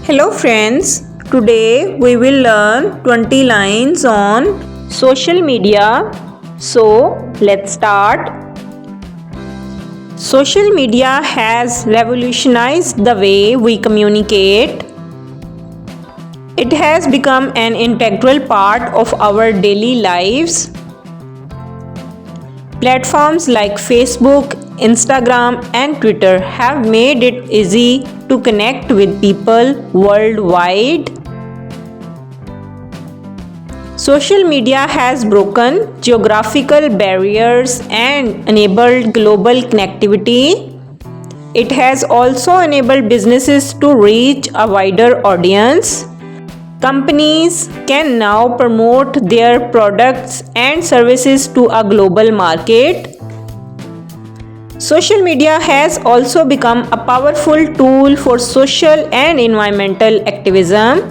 Hello friends, today we will learn 20 lines on social media. So let's start. Social media has revolutionized the way we communicate. It has become an integral part of our daily lives. Platforms like Facebook, Instagram, and Twitter have made it easy to connect with people worldwide. Social media has broken geographical barriers and enabled global connectivity. It has also enabled businesses to reach a wider audience. Companies can now promote their products and services to a global market. Social media has also become a powerful tool for social and environmental activism.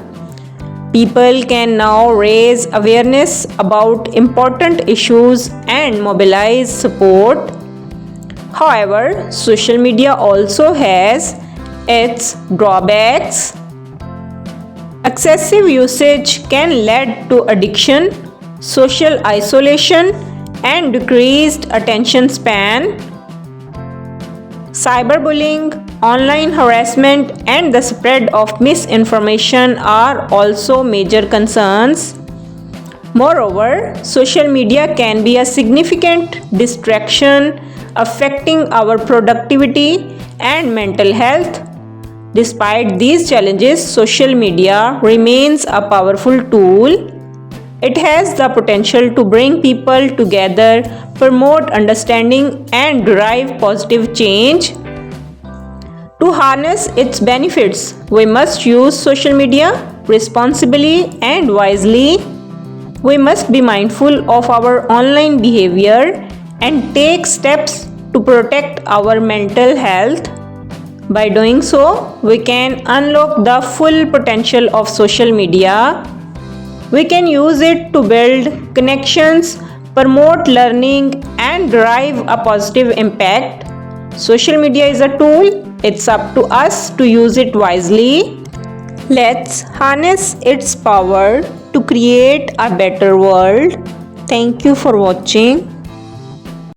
People can now raise awareness about important issues and mobilize support. However, social media also has its drawbacks. Excessive usage can lead to addiction, social isolation, and decreased attention span. Cyberbullying, online harassment, and the spread of misinformation are also major concerns. Moreover, social media can be a significant distraction, affecting our productivity and mental health. Despite these challenges, social media remains a powerful tool. It has the potential to bring people together, promote understanding, and drive positive change. To harness its benefits, we must use social media responsibly and wisely. We must be mindful of our online behavior and take steps to protect our mental health. By doing so, we can unlock the full potential of social media. We can use it to build connections, promote learning, and drive a positive impact. Social media is a tool, it's up to us to use it wisely. Let's harness its power to create a better world. Thank you for watching.